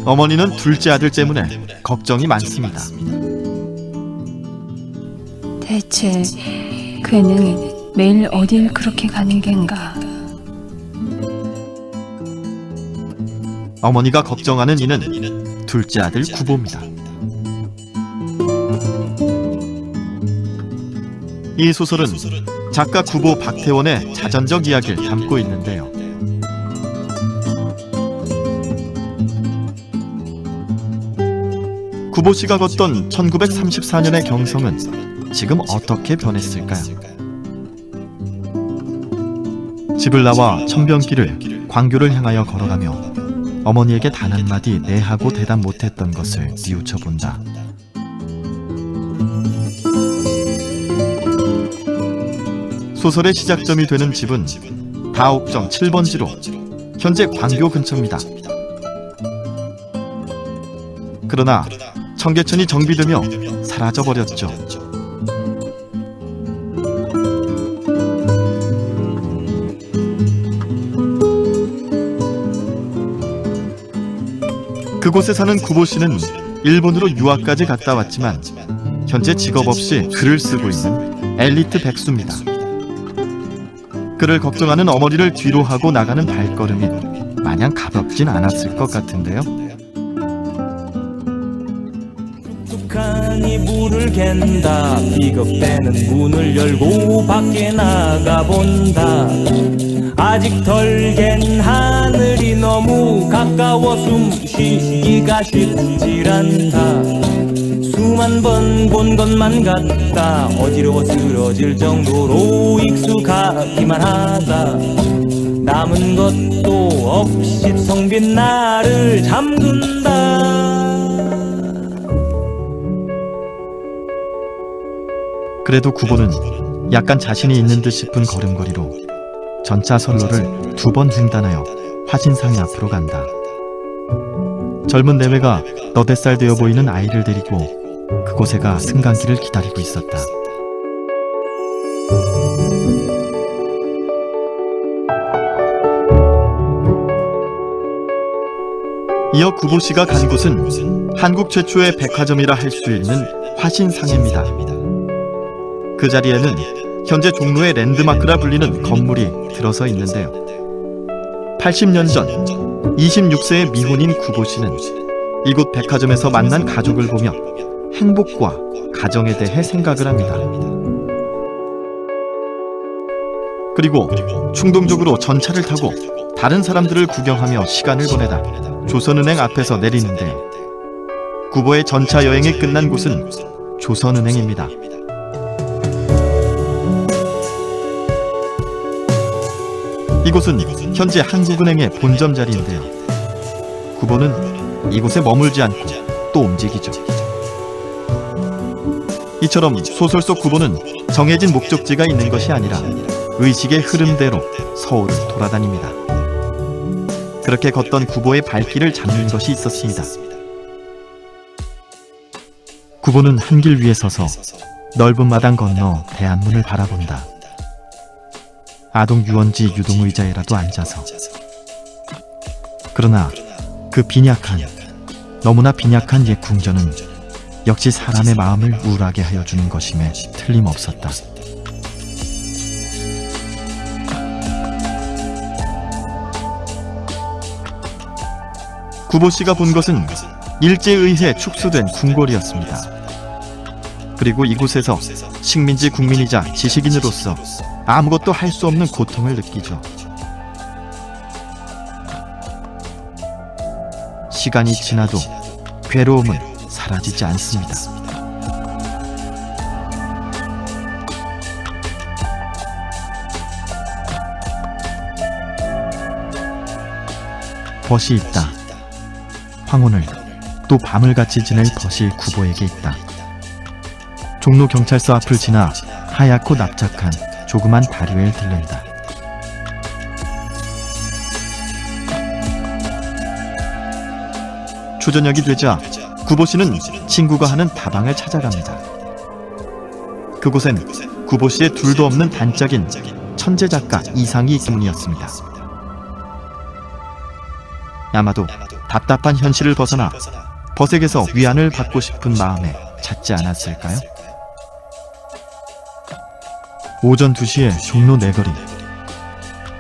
어머니는 둘째 아들 때문에 걱정이 많습니다. 대체 그는 매일 어딜 그렇게 가는 겐가? 어머니가 걱정하는 이는 둘째 아들 구보입니다. 이 소설은 작가 구보 박태원의 자전적 이야기를 담고 있는데요. 구보 씨가 걷던 1934년의 경성은 지금 어떻게 변했을까요? 집을 나와 천변길을 광교를 향하여 걸어가며 어머니에게 단 한마디 네 하고 대답 못했던 것을 뉘우쳐 본다. 소설의 시작점이 되는 집은 다옥정 7번지로 현재 광교 근처입니다. 그러나 청계천이 정비되며 사라져버렸죠. 그곳에 사는 구보 씨는 일본으로 유학까지 갔다 왔지만 현재 직업 없이 글을 쓰고 있는 엘리트 백수입니다. 그를 걱정하는 어머니를 뒤로 하고 나가는 발걸음이 마냥 가볍진 않았을 것 같은데요. 툭툭하니 불을 갠다. 비겁대는 문을 열고 밖에 나가본다. 아직 덜 갠 하늘이 너무 가까워 숨쉬기가 쉽질 않다. 수만 번 본 것만 같다. 어지러워 쓰러질 정도로 익숙하기만 하다. 남은 것도 없이 텅 빈 나를 잠든다. 그래도 구보는 약간 자신이 있는 듯 싶은 걸음걸이로 전차 선로를 2번 횡단하여 화신상에 앞으로 간다. 젊은 내외가 너댓살 되어 보이는 아이를 데리고 그곳에 가 승강기를 기다리고 있었다. 이어 구보 씨가 간 곳은 한국 최초의 백화점이라 할 수 있는 화신상해입니다. 그 자리에는 현재 종로의 랜드마크라 불리는 건물이 들어서 있는데요. 80년 전 26세의 미혼인 구보 씨는 이곳 백화점에서 만난 가족을 보며 행복과 가정에 대해 생각을 합니다. 그리고 충동적으로 전차를 타고 다른 사람들을 구경하며 시간을 보내다 조선은행 앞에서 내리는데 구보의 전차 여행이 끝난 곳은 조선은행입니다. 이곳은 현재 한국은행의 본점 자리인데요. 구보는 이곳에 머물지 않고 또 움직이죠. 이처럼 소설 속 구보는 정해진 목적지가 있는 것이 아니라 의식의 흐름대로 서울을 돌아다닙니다. 그렇게 걷던 구보의 발길을 잡는 것이 있었습니다. 구보는 한길 위에 서서 넓은 마당 건너 대한문을 바라본다. 아동 유원지 유동의자에라도 앉아서. 그러나 그 빈약한, 너무나 빈약한 옛 궁전은 역시 사람의 마음을 우울하게 하여 주는 것임에 틀림없었다. 구보 씨가 본 것은 일제에 의해 축소된 궁궐이었습니다. 그리고 이곳에서 식민지 국민이자 지식인으로서 아무것도 할 수 없는 고통을 느끼죠. 시간이 지나도 괴로움은 사라지지 않습니다. 벗이 있다. 황혼을 또 밤을 같이 지낼 벗이 구보에게 있다. 종로 경찰서 앞을 지나 하얗고 납작한 조그만 다리를 들른다. 초저녁이 되자 구보 씨는 친구가 하는 다방을 찾아갑니다. 그곳엔 구보 씨의 둘도 없는 단짝인 천재 작가 이상이 있기 때문이었습니다. 아마도 답답한 현실을 벗어나 버색에서 위안을 받고 싶은 마음에 찾지 않았을까요? 오전 2시에 종로 내거리.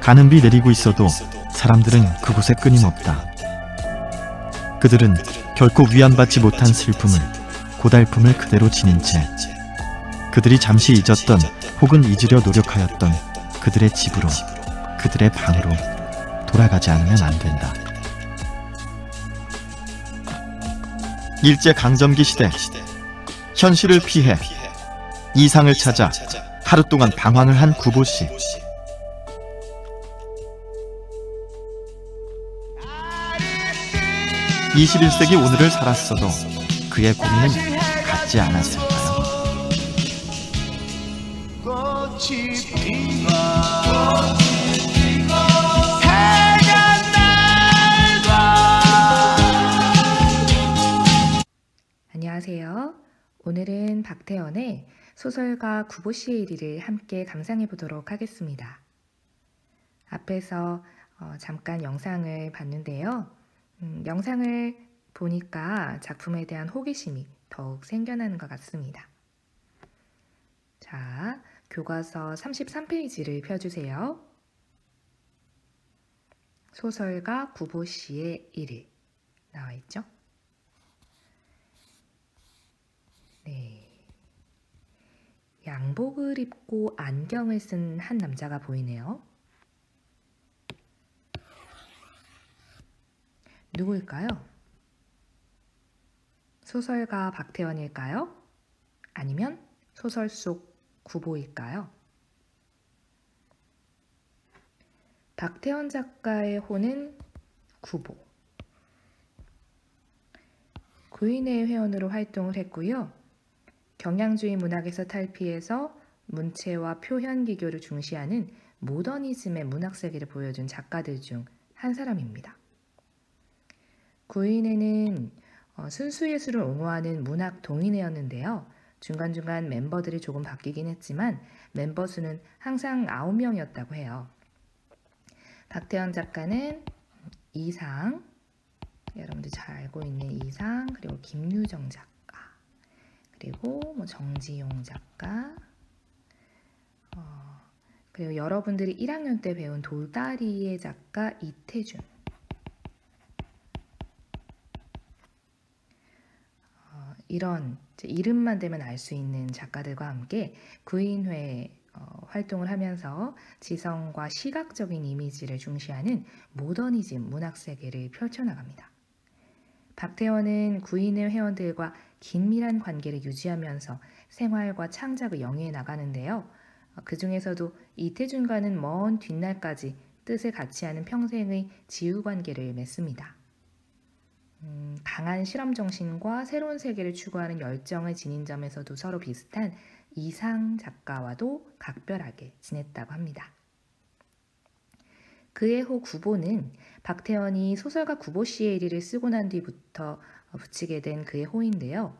가는 비 내리고 있어도 사람들은 그곳에 끊임없다. 그들은 결코 위안받지 못한 슬픔을, 고달픔을 그대로 지닌 채 그들이 잠시 잊었던 혹은 잊으려 노력하였던 그들의 집으로, 그들의 방으로 돌아가지 않으면 안 된다. 일제강점기 시대, 현실을 피해 이상을 찾아 하루 동안 방황을 한 구보씨. 21세기 오늘을 살았어도 그의 고민은 같지 않았을까요? 꽃이 피고 해가 날고. 안녕하세요. 오늘은 박태원의 소설가 구보씨의 1위를 함께 감상해 보도록 하겠습니다. 앞에서 잠깐 영상을 봤는데요. 영상을 보니까 작품에 대한 호기심이 더욱 생겨나는 것 같습니다. 자, 교과서 33페이지를 펴주세요. 소설가 구보씨의 1위 나와 있죠? 네. 양복을 입고 안경을 쓴 한 남자가 보이네요. 누구일까요? 소설가 박태원일까요? 아니면 소설 속 구보일까요? 박태원 작가의 호는 구보. 구인회 회원으로 활동을 했고요. 경향주의 문학에서 탈피해서 문체와 표현 기교를 중시하는 모더니즘의 문학 세계를 보여준 작가들 중 한 사람입니다. 구인회는 순수예술을 옹호하는 문학 동인회였는데요. 중간중간 멤버들이 조금 바뀌긴 했지만 멤버 수는 항상 9명이었다고 해요. 박태원 작가는 이상, 여러분들 잘 알고 있는 이상, 그리고 김유정 작가, 그리고 정지용 작가, 그리고 여러분들이 1학년 때 배운 돌다리의 작가 이태준, 이런 이름만 대면 알 수 있는 작가들과 함께 구인회 활동을 하면서 지성과 시각적인 이미지를 중시하는 모더니즘 문학 세계를 펼쳐나갑니다. 박태원은 구인회 회원들과 긴밀한 관계를 유지하면서 생활과 창작을 영위해 나가는데요. 그 중에서도 이태준과는 먼 뒷날까지 뜻을 같이 하는 평생의 지우관계를 맺습니다. 강한 실험 정신과 새로운 세계를 추구하는 열정을 지닌 점에서도 서로 비슷한 이상 작가와도 각별하게 지냈다고 합니다. 그의 호 구보는 박태원이 소설가 구보씨의 1위를 쓰고 난 뒤부터 붙이게 된 그의 호인데요.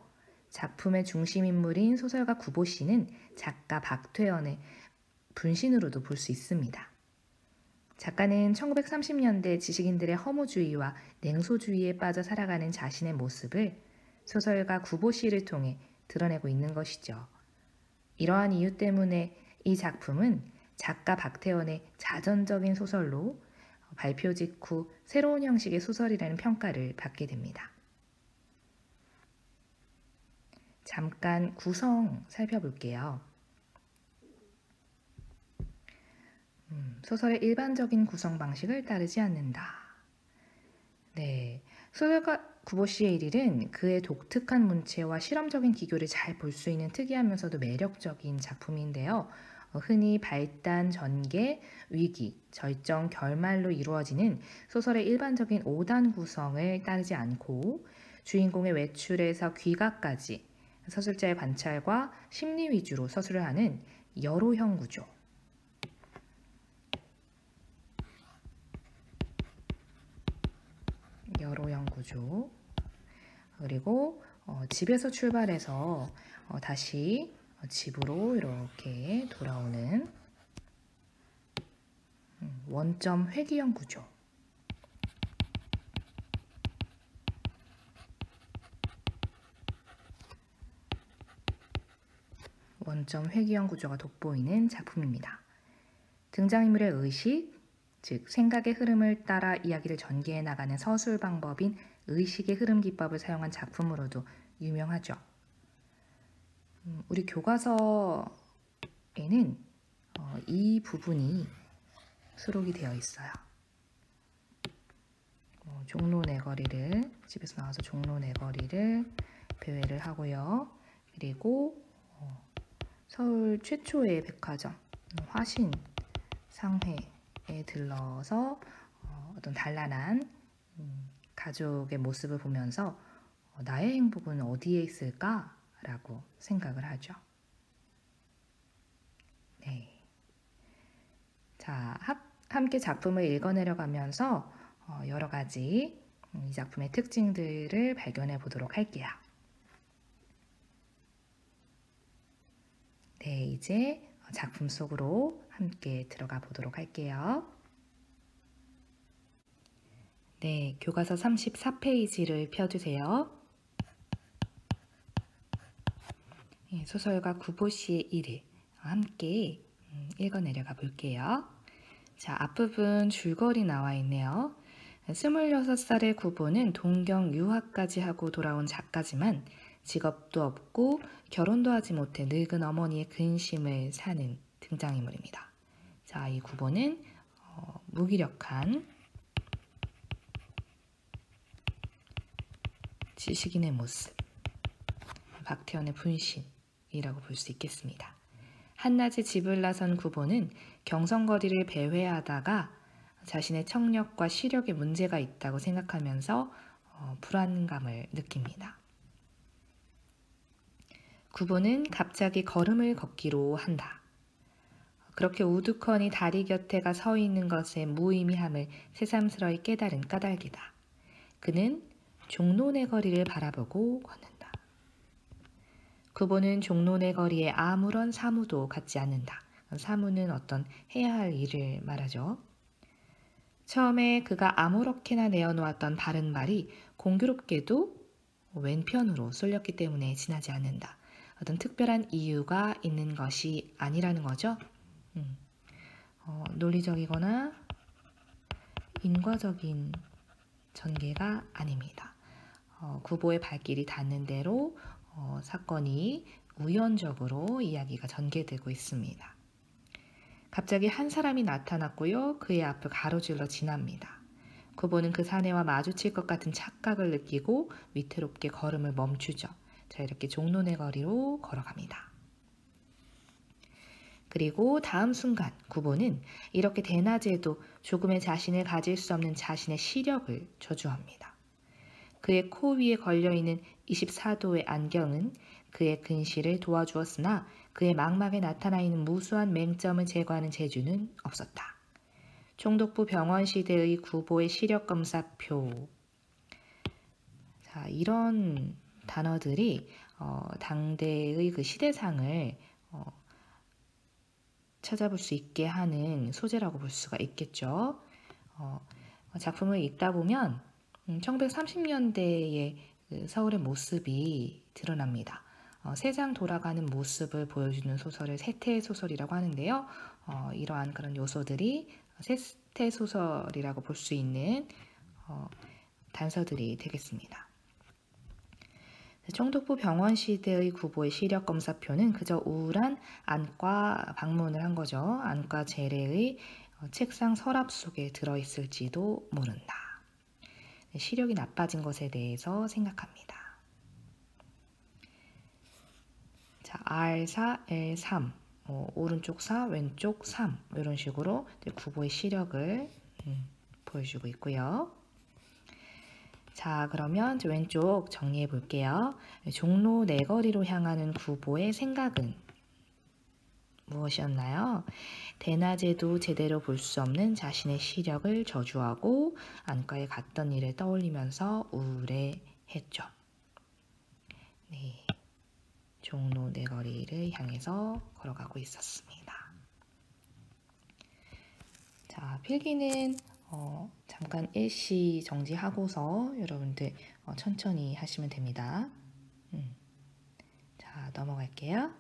작품의 중심 인물인 소설가 구보씨는 작가 박태원의 분신으로도 볼 수 있습니다. 작가는 1930년대 지식인들의 허무주의와 냉소주의에 빠져 살아가는 자신의 모습을 소설가 구보씨를 통해 드러내고 있는 것이죠. 이러한 이유 때문에 이 작품은 작가 박태원의 자전적인 소설로 발표 직후 새로운 형식의 소설이라는 평가를 받게 됩니다. 잠깐 구성 살펴볼게요. 소설의 일반적인 구성 방식을 따르지 않는다. 네, 소설가 구보씨의 1일은 그의 독특한 문체와 실험적인 기교를 잘 볼 수 있는 특이하면서도 매력적인 작품인데요. 흔히 발단, 전개, 위기, 절정, 결말로 이루어지는 소설의 일반적인 5단 구성을 따르지 않고 주인공의 외출에서 귀가까지 서술자의 관찰과 심리 위주로 서술을 하는 여로형 구조. 여로형 구조. 그리고 집에서 출발해서 다시 집으로 이렇게 돌아오는 원점 회귀형 구조. 원점 회귀형 구조가 돋보이는 작품입니다. 등장인물의 의식, 즉 생각의 흐름을 따라 이야기를 전개해 나가는 서술 방법인 의식의 흐름 기법을 사용한 작품으로도 유명하죠. 우리 교과서에는 이 부분이 수록이 되어 있어요. 종로 내거리를, 집에서 나와서 종로 내거리를 배회를 하고요. 그리고 서울 최초의 백화점 화신 상회에 들러서 어떤 단란한 가족의 모습을 보면서 나의 행복은 어디에 있을까라고 생각을 하죠. 네. 자, 함께 작품을 읽어내려 가면서 여러 가지 이 작품의 특징들을 발견해 보도록 할게요. 네, 이제 작품 속으로 함께 들어가 보도록 할게요. 네, 교과서 34페이지를 펴주세요. 소설가 구보시의 일을 함께 읽어내려가 볼게요. 자, 앞부분 줄거리 나와 있네요. 26살의 구보는 동경 유학까지 하고 돌아온 작가지만 직업도 없고 결혼도 하지 못해 늙은 어머니의 근심을 사는 등장인물입니다. 자, 이 구보는 무기력한 지식인의 모습, 박태원의 분신이라고 볼 수 있겠습니다. 한낮에 집을 나선 구보는 경성거리를 배회하다가 자신의 청력과 시력에 문제가 있다고 생각하면서 불안감을 느낍니다. 구보는 갑자기 걸음을 걷기로 한다. 그렇게 우두커니 다리 곁에가 서 있는 것의 무의미함을 새삼스러이 깨달은 까닭이다. 그는 종로내 거리를 바라보고 걷는다. 구보는 종로내 거리에 아무런 사무도 갖지 않는다. 사무는 어떤 해야 할 일을 말하죠. 처음에 그가 아무렇게나 내어놓았던 바른 말이 공교롭게도 왼편으로 쏠렸기 때문에 지나지 않는다. 어떤 특별한 이유가 있는 것이 아니라는 거죠. 논리적이거나 인과적인 전개가 아닙니다. 구보의 발길이 닿는 대로 사건이 우연적으로 이야기가 전개되고 있습니다. 갑자기 한 사람이 나타났고요. 그의 앞을 가로질러 지납니다. 구보는 그 사내와 마주칠 것 같은 착각을 느끼고 위태롭게 걸음을 멈추죠. 자, 이렇게 종로내 거리로 걸어갑니다. 그리고 다음 순간 구보는 이렇게 대낮에도 조금의 자신을 가질 수 없는 자신의 시력을 저주합니다. 그의 코 위에 걸려있는 24도의 안경은 그의 근시를 도와주었으나 그의 망막에 나타나 있는 무수한 맹점을 제거하는 재주는 없었다. 총독부 병원 시대의 구보의 시력검사표. 자, 이런 단어들이 당대의 그 시대상을 찾아볼 수 있게 하는 소재라고 볼 수가 있겠죠. 작품을 읽다 보면 1930년대의 서울의 모습이 드러납니다. 세상 돌아가는 모습을 보여주는 소설을 세태소설이라고 하는데요. 이러한 그런 요소들이 세태소설이라고 볼 수 있는 단서들이 되겠습니다. 총독부 병원 시대의 구보의 시력검사표는 그저 우울한 안과 방문을 한 거죠. 안과 재래의 책상 서랍 속에 들어있을지도 모른다. 시력이 나빠진 것에 대해서 생각합니다. 자, R4, L3, 오른쪽 4, 왼쪽 3 이런 식으로 구보의 시력을 보여주고 있고요. 자, 그러면 왼쪽 정리해 볼게요. 종로 내거리로 향하는 구보의 생각은 무엇이었나요? 대낮에도 제대로 볼 수 없는 자신의 시력을 저주하고 안과에 갔던 일을 떠올리면서 우울해했죠. 네, 종로 내거리를 향해서 걸어가고 있었습니다. 자, 필기는 잠깐 일시 정지하고서 여러분들 천천히 하시면 됩니다. 자, 넘어갈게요.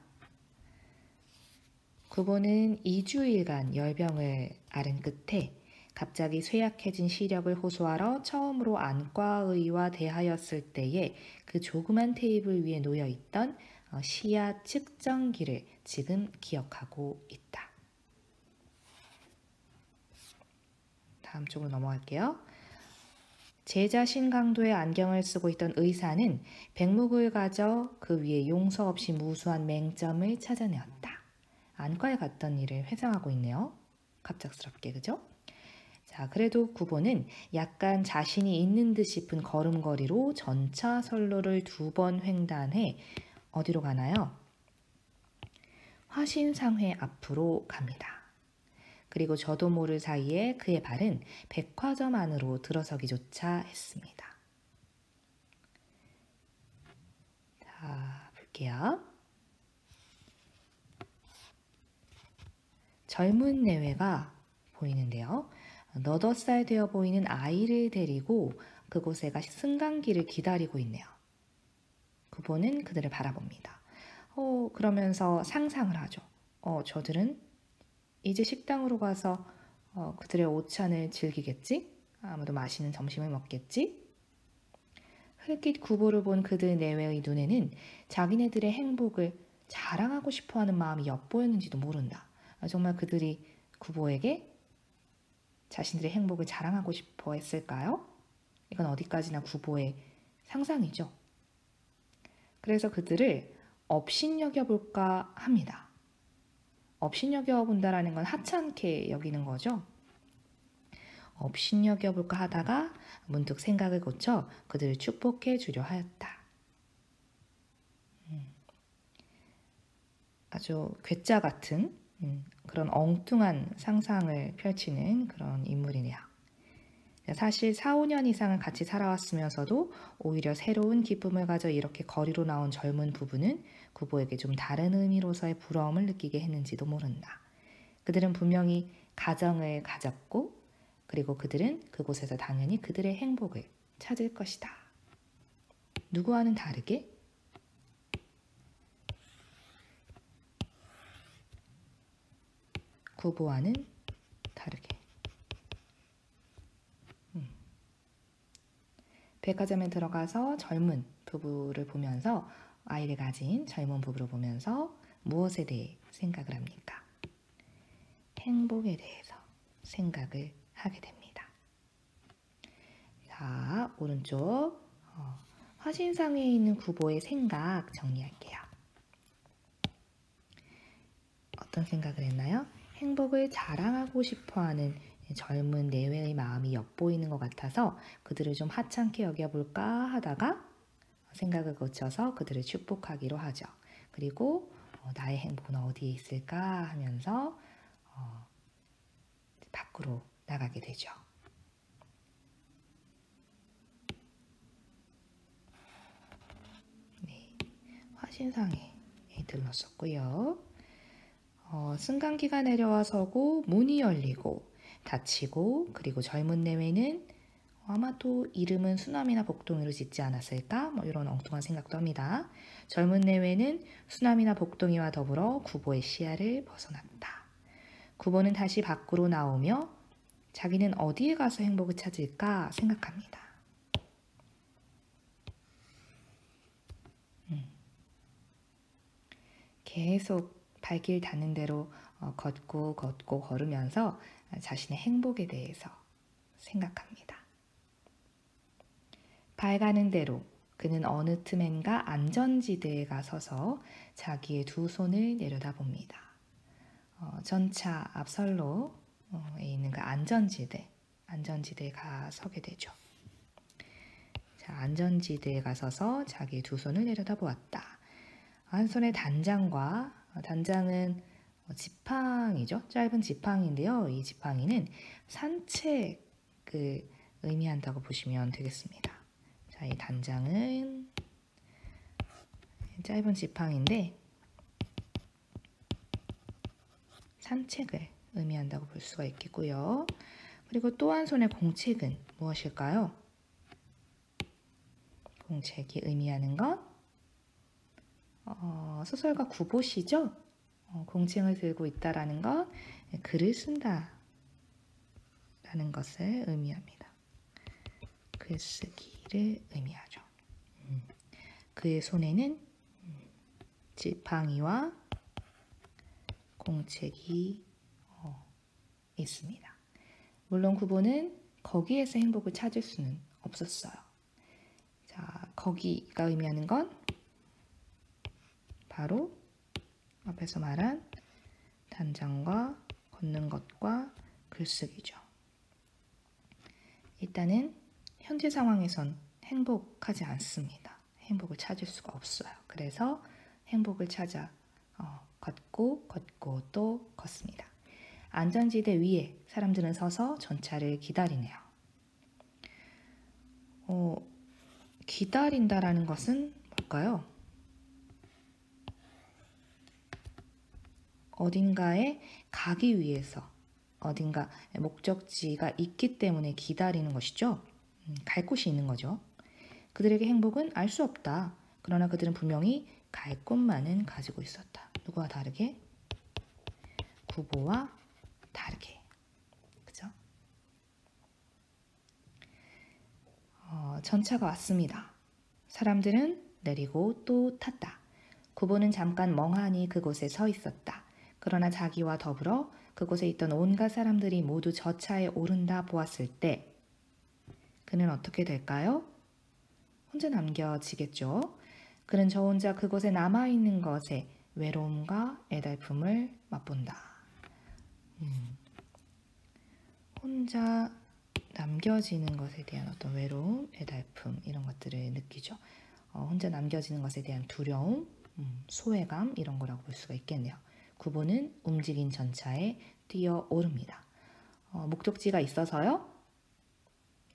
구보는 2주일간 열병을 앓은 끝에 갑자기 쇠약해진 시력을 호소하러 처음으로 안과의와 대하였을 때에 그 조그만 테이블 위에 놓여있던 시야 측정기를 지금 기억하고 있다. 다음 쪽으로 넘어갈게요. 제자 신강도의 안경을 쓰고 있던 의사는 백묵을 가져 그 위에 용서 없이 무수한 맹점을 찾아내었다. 안과에 갔던 일을 회상하고 있네요. 갑작스럽게, 그죠? 자, 그래도 구보는 약간 자신이 있는 듯 싶은 걸음걸이로 전차 선로를 2번 횡단해 어디로 가나요? 화신상회 앞으로 갑니다. 그리고 저도 모를 사이에 그의 발은 백화점 안으로 들어서기조차 했습니다. 자, 볼게요. 젊은 내외가 보이는데요. 너댓 살 되어 보이는 아이를 데리고 그곳에 승강기를 기다리고 있네요. 구보는 그들을 바라봅니다. 그러면서 상상을 하죠. 저들은 이제 식당으로 가서 그들의 오찬을 즐기겠지? 아무도 맛있는 점심을 먹겠지? 흘낏 구보를 본 그들 내외의 눈에는 자기네들의 행복을 자랑하고 싶어하는 마음이 엿보였는지도 모른다. 정말 그들이 구보에게 자신들의 행복을 자랑하고 싶어 했을까요? 이건 어디까지나 구보의 상상이죠. 그래서 그들을 업신여겨볼까 합니다. 업신여겨본다라는 건 하찮게 여기는 거죠. 업신여겨볼까 하다가 문득 생각을 고쳐 그들을 축복해 주려 하였다. 아주 괴짜 같은 그런 엉뚱한 상상을 펼치는 그런 인물이네요. 사실 4, 5년 이상을 같이 살아왔으면서도 오히려 새로운 기쁨을 가져 이렇게 거리로 나온 젊은 부부는 구보에게 좀 다른 의미로서의 부러움을 느끼게 했는지도 모른다. 그들은 분명히 가정을 가졌고 그리고 그들은 그곳에서 당연히 그들의 행복을 찾을 것이다. 누구와는 다르게 구보와는 다르게 백화점에 들어가서 젊은 부부를 보면서 아이를 가진 젊은 부부를 보면서 무엇에 대해 생각을 합니까? 행복에 대해서 생각을 하게 됩니다. 자, 오른쪽 화신상에 있는 구보의 생각 정리할게요. 어떤 생각을 했나요? 행복을 자랑하고 싶어하는 젊은 내외의 마음이 엿보이는 것 같아서 그들을 좀 하찮게 여겨볼까 하다가 생각을 거쳐서 그들을 축복하기로 하죠. 그리고 나의 행복은 어디에 있을까 하면서 밖으로 나가게 되죠. 네, 화신상에 들렀었고요. 승강기가 내려와 서고 문이 열리고 닫히고 그리고 젊은 내외는 아마 또 이름은 수남이나 복동이로 짓지 않았을까? 이런 엉뚱한 생각도 합니다. 젊은 내외는 수남이나 복동이와 더불어 구보의 시야를 벗어났다. 구보는 다시 밖으로 나오며 자기는 어디에 가서 행복을 찾을까 생각합니다. 계속 발길 닿는 대로 걷고 걸으면서 자신의 행복에 대해서 생각합니다. 발 가는 대로 그는 어느 틈엔가 안전지대에 가서서 자기의 두 손을 내려다봅니다. 전차 앞선로에 있는 그 안전지대에 가서게 되죠. 자, 안전지대에 가서서 자기의 두 손을 내려다보았다. 한 손에 단장은 지팡이죠. 짧은 지팡이인데요. 이 지팡이는 산책을 의미한다고 보시면 되겠습니다. 자, 이 단장은 짧은 지팡이인데 산책을 의미한다고 볼 수가 있겠고요. 그리고 또 한 손의 공책은 무엇일까요? 공책이 의미하는 건 소설가 구보시죠? 공칭을 들고 있다라는 건 글을 쓴다라는 것을 의미합니다. 글쓰기를 의미하죠. 그의 손에는 지팡이와 공책이 있습니다. 물론 구보는 거기에서 행복을 찾을 수는 없었어요. 자, 거기가 의미하는 건 바로 앞에서 말한 단장과 걷는 것과 글쓰기죠. 일단은 현재 상황에선 행복하지 않습니다. 행복을 찾을 수가 없어요. 그래서 행복을 찾아 걷고 또 걷습니다. 안전지대 위에 사람들은 서서 전차를 기다리네요. 기다린다라는 것은 뭘까요? 어딘가에 가기 위해서 어딘가 목적지가 있기 때문에 기다리는 것이죠. 갈 곳이 있는 거죠. 그들에게 행복은 알 수 없다. 그러나 그들은 분명히 갈 곳만은 가지고 있었다. 누구와 다르게? 구보와 다르게. 그죠? 전차가 왔습니다. 사람들은 내리고 또 탔다. 구보는 잠깐 멍하니 그곳에 서 있었다. 그러나 자기와 더불어 그곳에 있던 온갖 사람들이 모두 저 차에 오른다 보았을 때 그는 어떻게 될까요? 혼자 남겨지겠죠. 그는 저 혼자 그곳에 남아있는 것에 외로움과 애달픔을 맛본다. 혼자 남겨지는 것에 대한 어떤 외로움, 애달픔 이런 것들을 느끼죠. 혼자 남겨지는 것에 대한 두려움, 소외감 이런 거라고 볼 수가 있겠네요. 구보는 움직인 전차에 뛰어오릅니다. 목적지가 있어서요?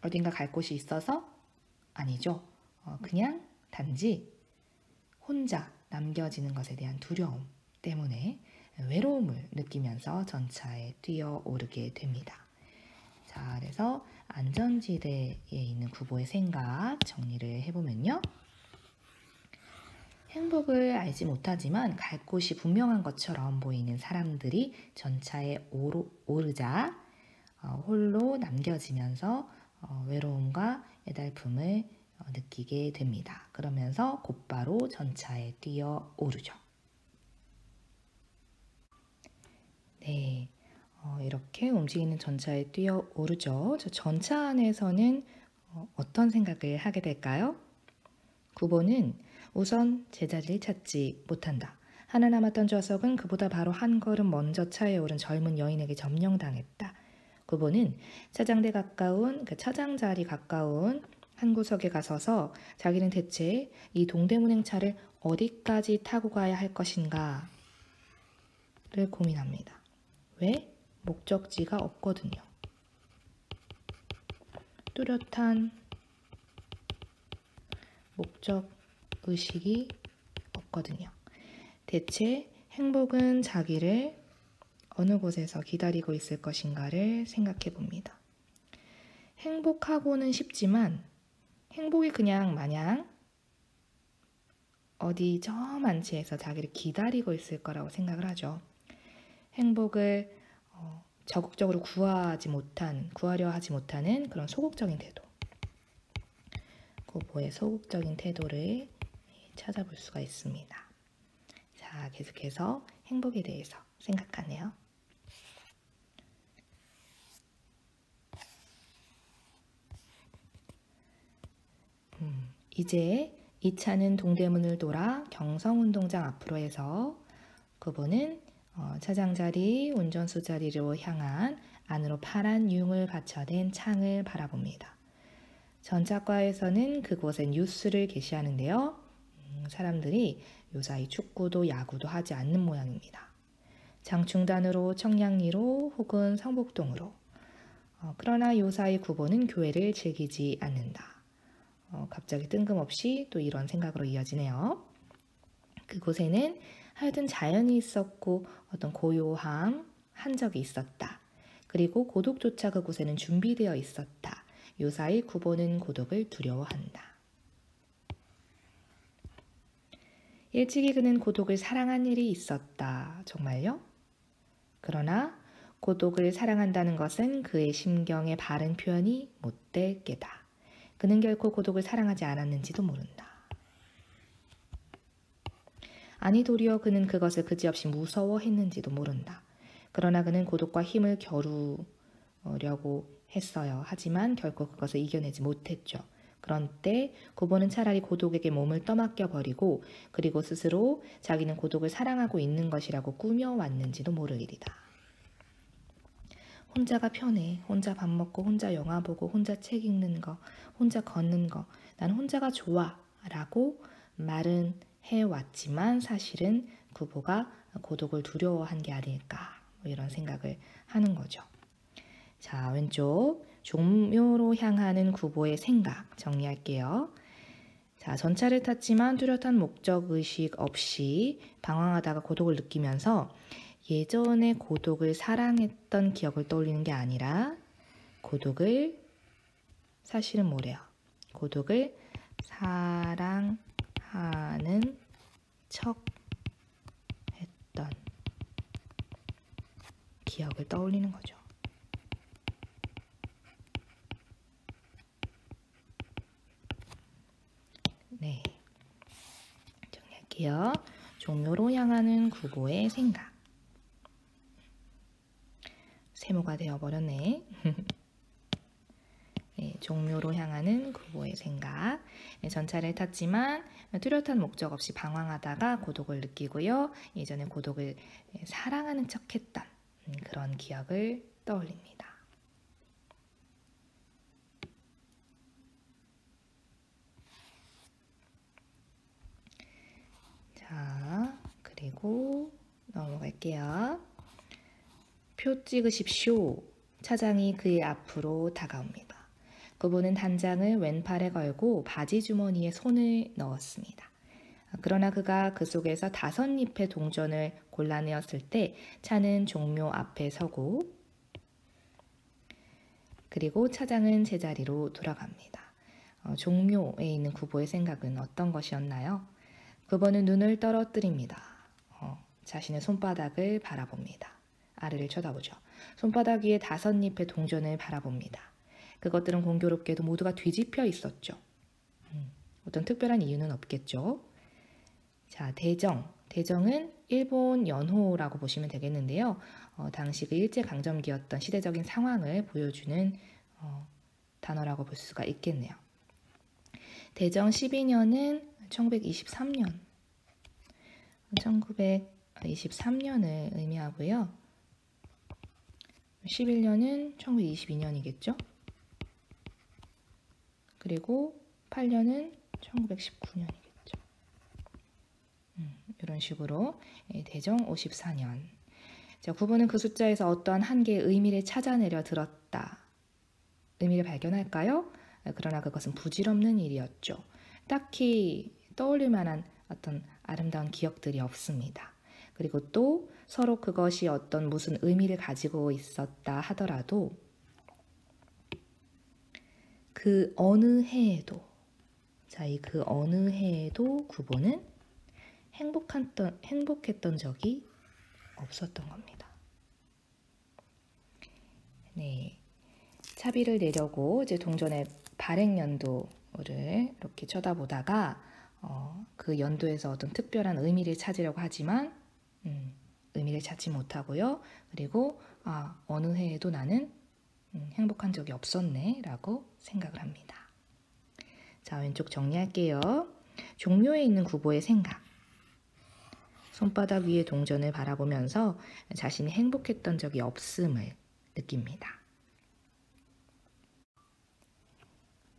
어딘가 갈 곳이 있어서? 아니죠. 그냥 단지 혼자 남겨지는 것에 대한 두려움 때문에 외로움을 느끼면서 전차에 뛰어오르게 됩니다. 자, 그래서 안전지대에 있는 구보의 생각 정리를 해보면요. 행복을 알지 못하지만 갈 곳이 분명한 것처럼 보이는 사람들이 전차에 오르자 홀로 남겨지면서 외로움과 애달픔을 느끼게 됩니다. 그러면서 곧바로 전차에 뛰어오르죠. 네, 이렇게 움직이는 전차에 뛰어오르죠. 저 전차 안에서는 어떤 생각을 하게 될까요? 구보는 우선 제자리를 찾지 못한다. 하나 남았던 좌석은 그보다 바로 한 걸음 먼저 차에 오른 젊은 여인에게 점령당했다. 구보는 차장대 가까운 차장 자리 가까운 한 구석에 가서서 자기는 대체 이 동대문행 차를 어디까지 타고 가야 할 것인가를 고민합니다. 왜? 목적지가 없거든요. 뚜렷한 목적 의식이 없거든요. 대체 행복은 자기를 어느 곳에서 기다리고 있을 것인가를 생각해 봅니다. 행복하고는 싶지만 행복이 그냥 마냥 어디 저 만치에서 자기를 기다리고 있을 거라고 생각을 하죠. 행복을 적극적으로 구하려 하지 못하는 그런 소극적인 태도. 구보의 소극적인 태도를 찾아볼 수가 있습니다. 자, 계속해서 행복에 대해서 생각하네요. 이제 이 차는 동대문을 돌아 경성운동장 앞으로 해서 구보는 차장 자리, 운전수 자리로 향한 안으로 파란 융을 받쳐댄 창을 바라봅니다. 전차과에서는 그곳에 뉴스를 게시하는데요. 사람들이 요사이 축구도 야구도 하지 않는 모양입니다. 장충단으로, 청량리로 혹은 성북동으로. 그러나 요사이 구보는 교회를 즐기지 않는다. 갑자기 뜬금없이 또 이런 생각으로 이어지네요. 그곳에는 하여튼 자연이 있었고 어떤 고요함, 한적이 있었다. 그리고 고독조차 그곳에는 준비되어 있었다. 요사이 구보는 고독을 두려워한다. 일찍이 그는 고독을 사랑한 일이 있었다. 정말요? 그러나 고독을 사랑한다는 것은 그의 심경의 바른 표현이 못될 게다. 그는 결코 고독을 사랑하지 않았는지도 모른다. 아니 도리어 그는 그것을 그지없이 무서워했는지도 모른다. 그러나 그는 고독과 힘을 겨루려고 했어요. 하지만 결코 그것을 이겨내지 못했죠. 그런 때 구보는 차라리 고독에게 몸을 떠맡겨 버리고 그리고 스스로 자기는 고독을 사랑하고 있는 것이라고 꾸며왔는지도 모를 일이다. 혼자가 편해. 혼자 밥 먹고 혼자 영화 보고 혼자 책 읽는 거, 혼자 걷는 거. 난 혼자가 좋아 라고 말은 해왔지만 사실은 구보가 고독을 두려워한 게 아닐까 이런 생각을 하는 거죠. 자, 왼쪽 종묘로 향하는 구보의 생각 정리할게요. 자, 전차를 탔지만 뚜렷한 목적의식 없이 방황하다가 고독을 느끼면서 예전에 고독을 사랑했던 기억을 떠올리는 게 아니라 고독을 사실은 뭐래요? 고독을 사랑하는 척 했던 기억을 떠올리는 거죠. 네, 정리할게요. 종묘로 향하는 구보의 생각. 세모가 되어버렸네. 네, 종묘로 향하는 구보의 생각. 네, 전차를 탔지만 뚜렷한 목적 없이 방황하다가 고독을 느끼고요. 예전에 고독을 사랑하는 척했던 그런 기억을 떠올립니다. 자, 그리고 넘어갈게요. 표 찍으십시오. 차장이 그의 앞으로 다가옵니다. 그분은 단장을 왼팔에 걸고 바지 주머니에 손을 넣었습니다. 그러나 그가 그 속에서 5잎의 동전을 골라내었을 때 차는 종묘 앞에 서고 그리고 차장은 제자리로 돌아갑니다. 종묘에 있는 구보의 생각은 어떤 것이었나요? 그분은 눈을 떨어뜨립니다. 자신의 손바닥을 바라봅니다. 아래를 쳐다보죠. 손바닥 위에 5잎의 동전을 바라봅니다. 그것들은 공교롭게도 모두가 뒤집혀 있었죠. 어떤 특별한 이유는 없겠죠. 자, 대정. 대정은 일본 연호라고 보시면 되겠는데요. 당시 그 일제강점기였던 시대적인 상황을 보여주는 단어라고 볼 수가 있겠네요. 대정 12년은 1923년. 1923년을 의미하고요. 11년은 1922년이겠죠. 그리고 8년은 1919년이겠죠. 이런 식으로 대정 54년. 자, 구보는 그 숫자에서 어떠한 한 개의 의미를 찾아내려 들었다. 의미를 발견할까요? 그러나 그것은 부질없는 일이었죠. 딱히 떠올릴 만한 어떤 아름다운 기억들이 없습니다. 그리고 또 서로 그것이 어떤 무슨 의미를 가지고 있었다 하더라도 그 어느 해에도 그 어느 해에도 구보는 행복했던 적이 없었던 겁니다. 네, 차비를 내려고 이제 동전의 발행 연도를 이렇게 쳐다보다가 그 연도에서 어떤 특별한 의미를 찾으려고 하지만 의미를 찾지 못하고요. 그리고 어느 해에도 나는 행복한 적이 없었네 라고 생각을 합니다. 자, 왼쪽 정리할게요. 종묘에 있는 구보의 생각. 손바닥 위에 동전을 바라보면서 자신이 행복했던 적이 없음을 느낍니다.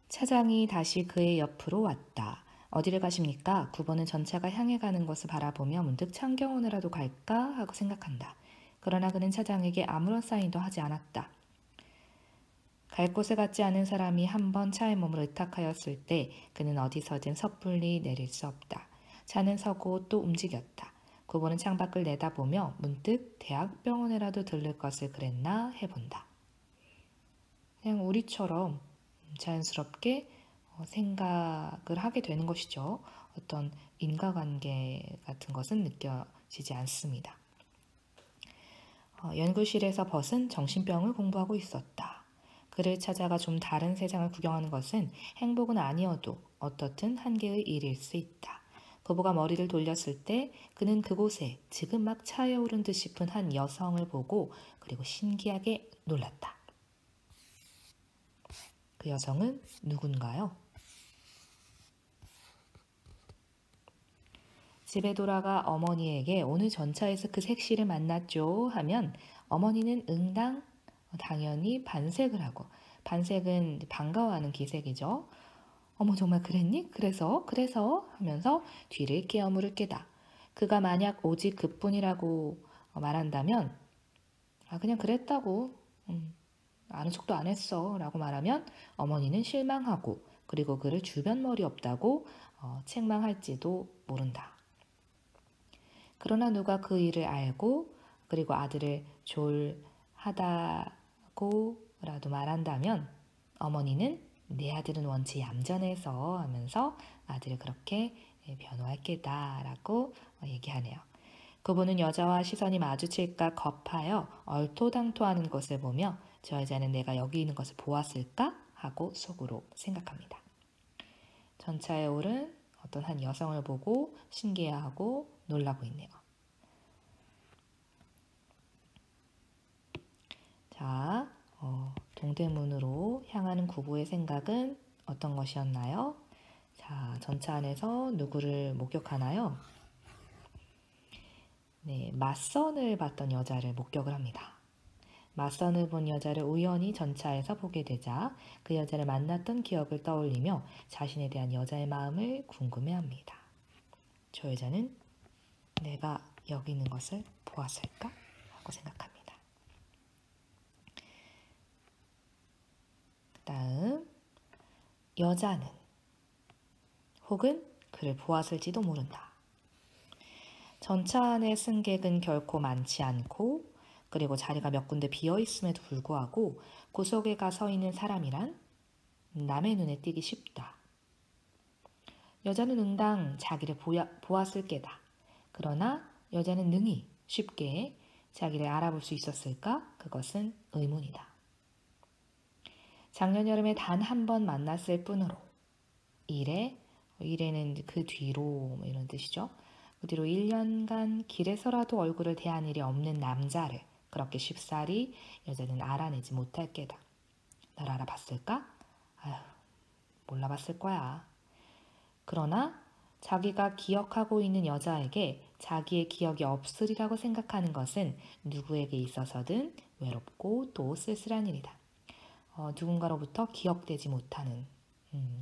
차장이 다시 그의 옆으로 왔다. 어디를 가십니까? 구보는 전차가 향해 가는 것을 바라보며 문득 창경원으로라도 갈까 하고 생각한다. 그러나 그는 차장에게 아무런 사인도 하지 않았다. 갈 곳에 갔지 않은 사람이 한번 차에 몸을 의탁하였을 때 그는 어디서든 섣불리 내릴 수 없다. 차는 서고 또 움직였다. 구보는 창밖을 내다보며 문득 대학병원에라도 들를 것을 그랬나 해본다. 그냥 우리처럼 자연스럽게 생각을 하게 되는 것이죠. 어떤 인과관계 같은 것은 느껴지지 않습니다. 연구실에서 벗은 정신병을 공부하고 있었다. 그를 찾아가 좀 다른 세상을 구경하는 것은 행복은 아니어도 어떻든 한계의 일일 수 있다. 부부가 머리를 돌렸을 때 그는 그곳에 지금 막 차여오른 듯 싶은 한 여성을 보고 그리고 신기하게 놀랐다. 그 여성은 누군가요? 집에 돌아가 어머니에게 오늘 전차에서 그 색시를 만났죠 하면 어머니는 응당 당연히 반색을 하고, 반색은 반가워하는 기색이죠. 어머 정말 그랬니? 그래서 하면서 뒤를 깨어물을 깨다. 그가 만약 오직 그뿐이라고 말한다면 그냥 그랬다고 아는 척도 안 했어 라고 말하면 어머니는 실망하고 그리고 그를 주변 머리 없다고 책망할지도 모른다. 그러나 누가 그 일을 알고 그리고 아들을 졸하다고라도 말한다면 어머니는 내 아들은 원체 얌전해서 하면서 아들을 그렇게 변호할 게다 라고 얘기하네요. 그분은 여자와 시선이 마주칠까 겁하여 얼토당토하는 것을 보며 저 여자는 내가 여기 있는 것을 보았을까 하고 속으로 생각합니다. 전차에 오른 어떤 한 여성을 보고 신기해하고 놀라고 있네요. 자, 동대문으로 향하는 구부의 생각은 어떤 것이었나요? 자, 전차 안에서 누구를 목격하나요? 네, 맞선을 봤던 여자를 목격을 합니다. 맞선을 본 여자를 우연히 전차에서 보게 되자 그 여자를 만났던 기억을 떠올리며 자신에 대한 여자의 마음을 궁금해합니다. 저 여자는 내가 여기 있는 것을 보았을까? 하고 생각합니다. 그 다음 여자는 혹은 그를 보았을지도 모른다. 전차 안의 승객은 결코 많지 않고 그리고 자리가 몇 군데 비어있음에도 불구하고 구석에 가 서 있는 사람이란 남의 눈에 띄기 쉽다. 여자는 응당 자기를 보았을 게다. 그러나 여자는 능히 쉽게 자기를 알아볼 수 있었을까? 그것은 의문이다. 작년 여름에 단 한 번 만났을 뿐으로 이래는 그 뒤로 이런 뜻이죠. 그 뒤로 1년간 길에서라도 얼굴을 대한 일이 없는 남자를 그렇게 쉽사리 여자는 알아내지 못할 게다. 널 알아봤을까? 아휴, 몰라봤을 거야. 그러나 자기가 기억하고 있는 여자에게 자기의 기억이 없으리라고 생각하는 것은 누구에게 있어서든 외롭고 또 쓸쓸한 일이다. 누군가로부터 기억되지 못하는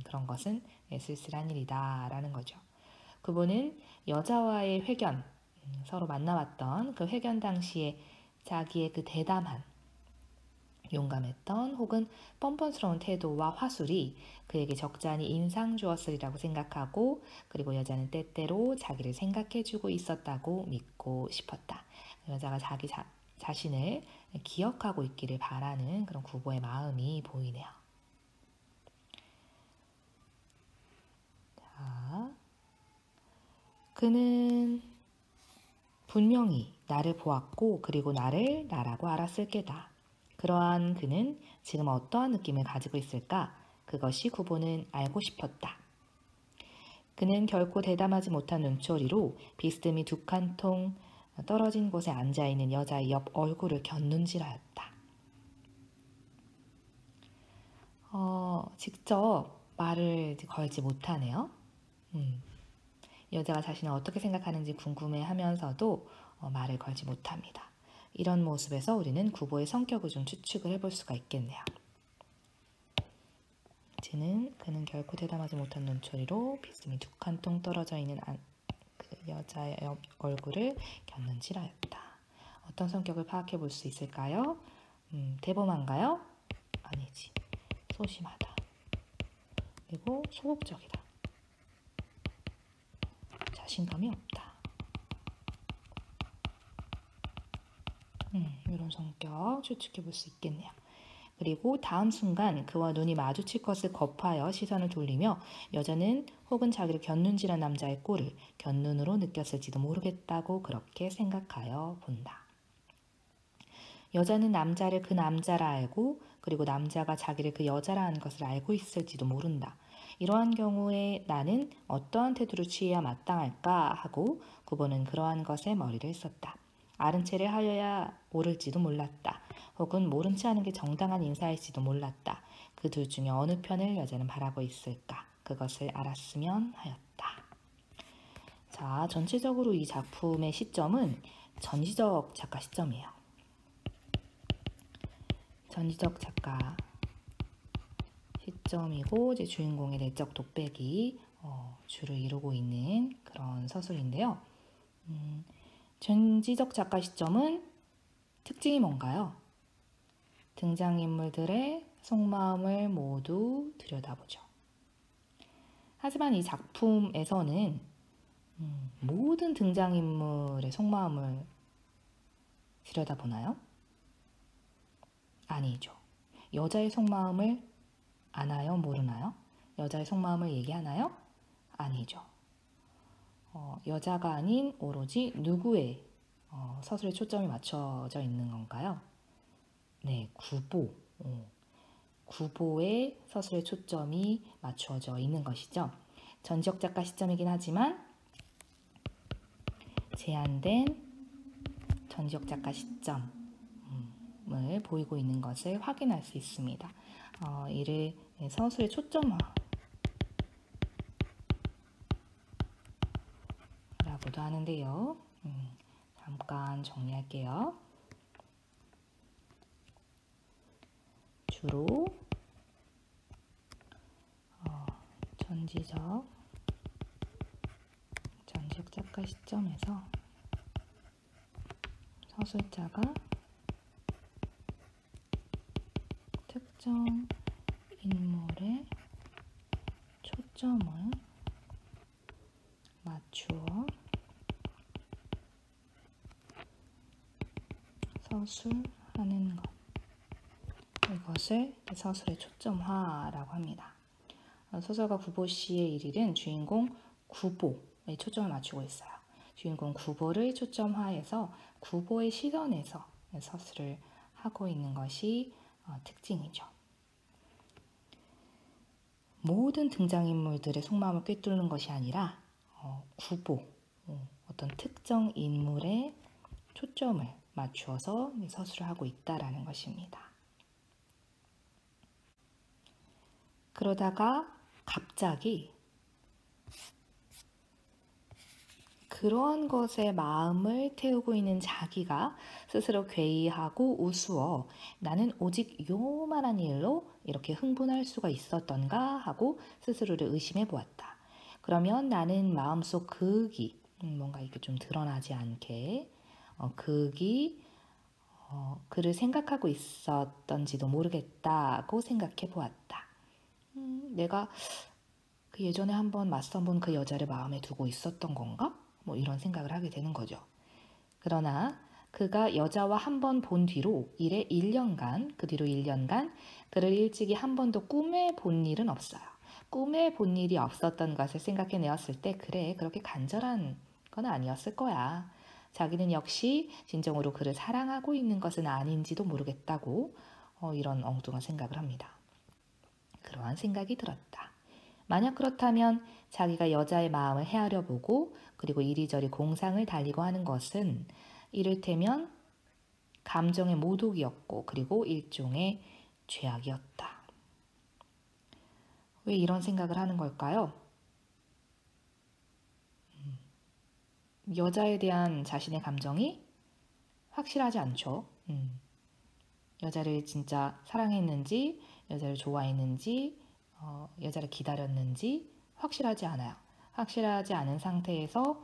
그런 것은 쓸쓸한 일이다 라는 거죠. 그분은 여자와의 회견, 서로 만나봤던 그 회견 당시에 자기의 그 대담한, 용감했던 혹은 뻔뻔스러운 태도와 화술이 그에게 적잖이 인상 주었으리라고 생각하고 그리고 여자는 때때로 자기를 생각해주고 있었다고 믿고 싶었다. 여자가 자기 자신을 기억하고 있기를 바라는 그런 구보의 마음이 보이네요. 자, 그는 분명히 나를 보았고 그리고 나를 나라고 알았을 게다. 그러한 그는 지금 어떠한 느낌을 가지고 있을까? 그것이 구보는 알고 싶었다. 그는 결코 대담하지 못한 눈초리로 비스듬히 2칸통 떨어진 곳에 앉아있는 여자의 옆 얼굴을 곁눈질하였다. 직접 말을 걸지 못하네요. 여자가 자신을 어떻게 생각하는지 궁금해하면서도 말을 걸지 못합니다. 이런 모습에서 우리는 구보의 성격을 좀 추측을 해볼 수가 있겠네요. 그는 결코 대담하지 못한 눈초리로 비스듬히 2칸통 떨어져 있는 그 여자의 얼굴을 곁눈질하였다. 어떤 성격을 파악해 볼 수 있을까요? 대범한가요? 아니지. 소심하다. 그리고 소극적이다. 자신감이 없다. 이런 성격 추측해 볼 수 있겠네요. 그리고 다음 순간 그와 눈이 마주칠 것을 겁하여 시선을 돌리며 여자는 혹은 자기를 곁눈질한 남자의 꼴을 곁눈으로 느꼈을지도 모르겠다고 그렇게 생각하여 본다. 여자는 남자를 그 남자라 알고 그리고 남자가 자기를 그 여자라 하는 것을 알고 있을지도 모른다. 이러한 경우에 나는 어떠한 태도를 취해야 마땅할까 하고 구보는 그러한 것에 머리를 썼다. 아른 체를 하여야 옳을지도 몰랐다. 혹은 모른 체 하는 게 정당한 인사일지도 몰랐다. 그 둘 중에 어느 편을 여자는 바라고 있을까? 그것을 알았으면 하였다. 자, 전체적으로 이 작품의 시점은 전지적 작가 시점이에요. 전지적 작가 시점이고 이제 주인공의 내적 독백이 주를 이루고 있는 그런 서술인데요. 전지적 작가 시점은 특징이 뭔가요? 등장인물들의 속마음을 모두 들여다보죠. 하지만 이 작품에서는 모든 등장인물의 속마음을 들여다보나요? 아니죠. 여자의 속마음을 아나요? 모르나요? 여자의 속마음을 얘기하나요? 아니죠. 여자가 아닌 오로지 누구의 서술에 초점이 맞춰져 있는 건가요? 네, 구보. 구보의 서술에 초점이 맞춰져 있는 것이죠. 전지적 작가 시점이긴 하지만 제한된 전지적 작가 시점을 보이고 있는 것을 확인할 수 있습니다. 이를 서술의 초점화라고도 하는데요. 잠깐 정리할게요. 주로 전지적 작가 시점에서 서술자가 특정 인물에 초점을 맞추어 서술하는 것, 이것을 서술의 초점화라고 합니다. 소설가 구보 씨의 일일은 주인공 구보에 초점을 맞추고 있어요. 주인공 구보를 초점화해서 구보의 시선에서 서술을 하고 있는 것이 특징이죠. 모든 등장인물들의 속마음을 꿰뚫는 것이 아니라 구보, 어떤 특정 인물에 초점을 맞추어서 서술을 하고 있다라는 것입니다. 그러다가 갑자기 그러한 것에 마음을 태우고 있는 자기가 스스로 괴이하고 우스워 나는 오직 요만한 일로 이렇게 흥분할 수가 있었던가 하고 스스로를 의심해 보았다. 그러면 나는 마음속 극이 뭔가 이렇게 좀 드러나지 않게 극이 그를 생각하고 있었던지도 모르겠다고 생각해 보았다. 내가 그 예전에 한번 맞서본 그 여자를 마음에 두고 있었던 건가? 뭐 이런 생각을 하게 되는 거죠. 그러나 그가 여자와 한 번 본 뒤로 이래 1년간, 그 뒤로 1년간 그를 일찍이 한 번도 꿈에 본 일은 없어요. 꿈에 본 일이 없었던 것을 생각해내었을 때 그래, 그렇게 간절한 건 아니었을 거야. 자기는 역시 진정으로 그를 사랑하고 있는 것은 아닌지도 모르겠다고 이런 엉뚱한 생각을 합니다. 그러한 생각이 들었다. 만약 그렇다면 자기가 여자의 마음을 헤아려 보고 그리고 이리저리 공상을 달리고 하는 것은 이를테면 감정의 모독이었고 그리고 일종의 죄악이었다. 왜 이런 생각을 하는 걸까요? 여자에 대한 자신의 감정이 확실하지 않죠. 여자를 진짜 사랑했는지, 여자를 좋아했는지, 여자를 기다렸는지 확실하지 않아요. 확실하지 않은 상태에서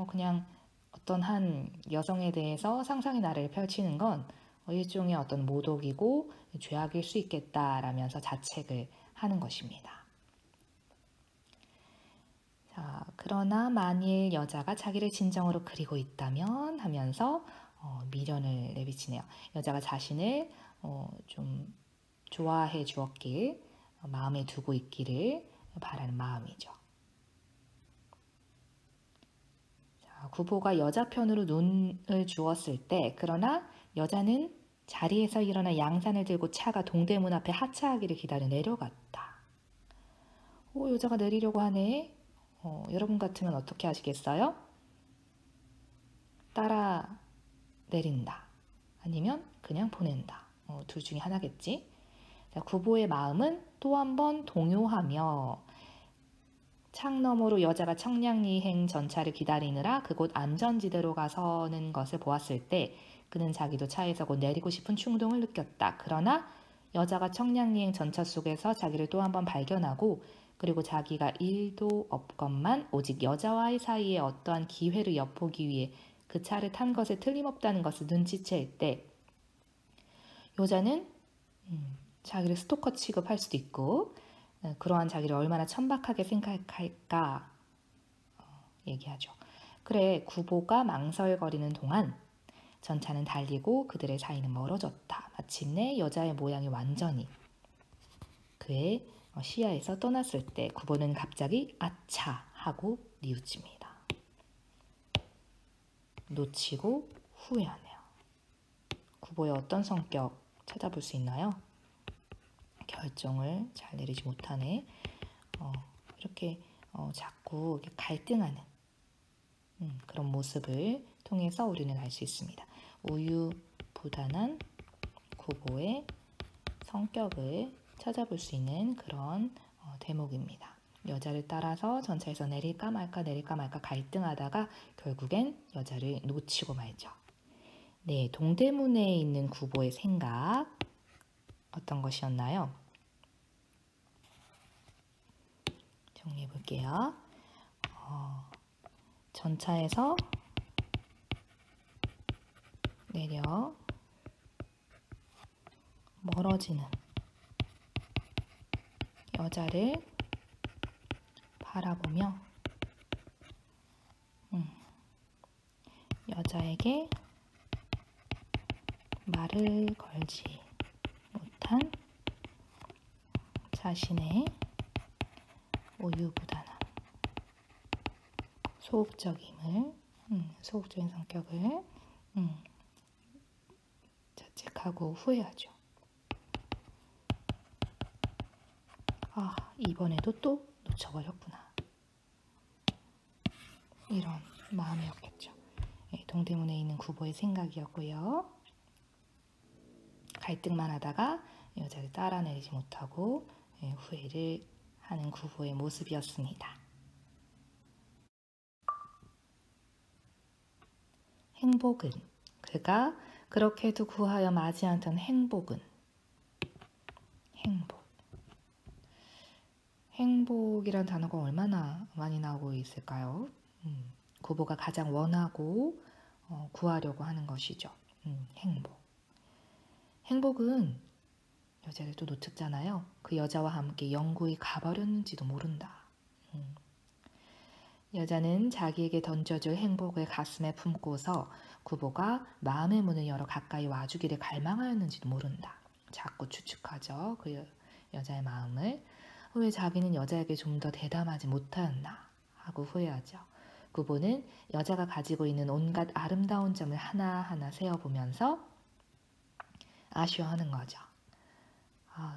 그냥 어떤 한 여성에 대해서 상상의 나래를 펼치는 건 일종의 어떤 모독이고 죄악일 수 있겠다라면서 자책을 하는 것입니다. 자, 그러나 만일 여자가 자기를 진정으로 그리고 있다면 하면서 미련을 내비치네요. 여자가 자신을 좀 좋아해 주었길, 마음에 두고 있기를 바라는 마음이죠. 자, 구보가 여자 편으로 눈을 주었을 때, 그러나 여자는 자리에서 일어나 양산을 들고 차가 동대문 앞에 하차하기를 기다려 내려갔다. 여자가 내리려고 하네. 여러분 같으면 어떻게 하시겠어요? 따라 내린다. 아니면 그냥 보낸다. 둘 중에 하나겠지. 자, 구보의 마음은 또 한 번 동요하며 창 너머로 여자가 청량리행 전차를 기다리느라 그곳 안전지대로 가서는 것을 보았을 때 그는 자기도 차에서 곧 내리고 싶은 충동을 느꼈다. 그러나 여자가 청량리행 전차 속에서 자기를 또 한 번 발견하고 그리고 자기가 일도 없건만 오직 여자와의 사이에 어떠한 기회를 엿보기 위해 그 차를 탄 것에 틀림없다는 것을 눈치챌 때 여자는 자기를 스토커 취급할 수도 있고 그러한 자기를 얼마나 천박하게 생각할까 얘기하죠. 그래, 구보가 망설거리는 동안 전차는 달리고 그들의 사이는 멀어졌다. 마침내 여자의 모양이 완전히 그의 시야에서 떠났을 때 구보는 갑자기 아차 하고 뉘우칩니다. 놓치고 후회하네요. 구보의 어떤 성격 찾아볼 수 있나요? 결정을 잘 내리지 못하네. 이렇게 자꾸 이렇게 갈등하는 그런 모습을 통해서 우리는 알 수 있습니다. 우유부단한 구보의 성격을 찾아볼 수 있는 그런 대목입니다. 여자를 따라서 전차에서 내릴까 말까 갈등하다가 결국엔 여자를 놓치고 말죠. 네, 동대문에 있는 구보의 생각 어떤 것이었나요? 정리해 볼게요. 전차에서 내려 멀어지는 여자를 바라보며 여자에게 말을 걸지 못한 자신의 우유부단함, 소극적인 성격을 자책하고 후회하죠. 이번에도 또 놓쳐버렸구나. 이런 마음이었겠죠. 동대문에 있는 구보의 생각이었고요. 갈등만 하다가 여자를 따라 내리지 못하고 후회를 하는 구보의 모습이었습니다. 행복은 그가 그렇게도 구하여 마지 않던 행복은 행복이란 단어가 얼마나 많이 나오고 있을까요? 구보가 가장 원하고 구하려고 하는 것이죠. 행복은 여자를 또 놓쳤잖아요. 그 여자와 함께 영구히 가버렸는지도 모른다. 여자는 자기에게 던져줄 행복을 가슴에 품고서 구보가 마음의 문을 열어 가까이 와주기를 갈망하였는지도 모른다. 자꾸 추측하죠. 그 여자의 마음을. 왜 자기는 여자에게 좀 더 대담하지 못하였나 하고 후회하죠. 구보는 여자가 가지고 있는 온갖 아름다운 점을 하나하나 세어보면서 아쉬워하는 거죠.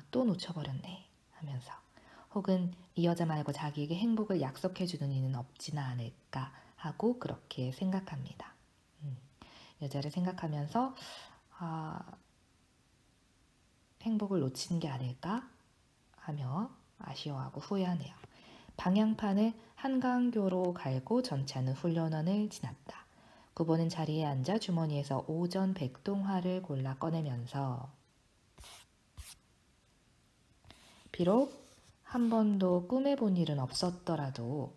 또 놓쳐버렸네 하면서. 혹은 이 여자 말고 자기에게 행복을 약속해주는 이는 없지는 않을까 하고 그렇게 생각합니다. 여자를 생각하면서 행복을 놓친 게 아닐까 하며 아쉬워하고 후회하네요. 방향판을 한강교로 갈고 전차는 훈련원을 지났다. 구보는 자리에 앉아 주머니에서 오전 백동화를 골라 꺼내면서 비록 한 번도 꿈에 본 일은 없었더라도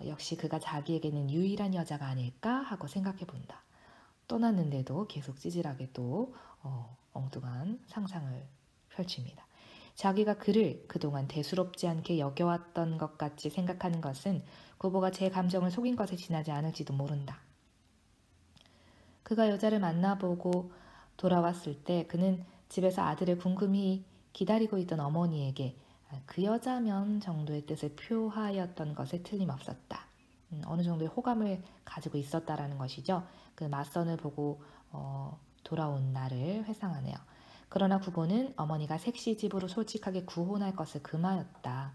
역시 그가 자기에게는 유일한 여자가 아닐까 하고 생각해 본다. 떠났는데도 계속 찌질하게 또 엉뚱한 상상을 펼칩니다. 자기가 그를 그동안 대수롭지 않게 여겨왔던 것 같이 생각하는 것은 구보가 제 감정을 속인 것에 지나지 않을지도 모른다. 그가 여자를 만나보고 돌아왔을 때 그는 집에서 아들을 궁금히 기다리고 있던 어머니에게 그 여자면 정도의 뜻을 표하였던 것에 틀림없었다. 어느 정도의 호감을 가지고 있었다라는 것이죠. 그 맞선을 보고 돌아온 날을 회상하네요. 그러나 구보는 어머니가 색시집으로 솔직하게 구혼할 것을 금하였다.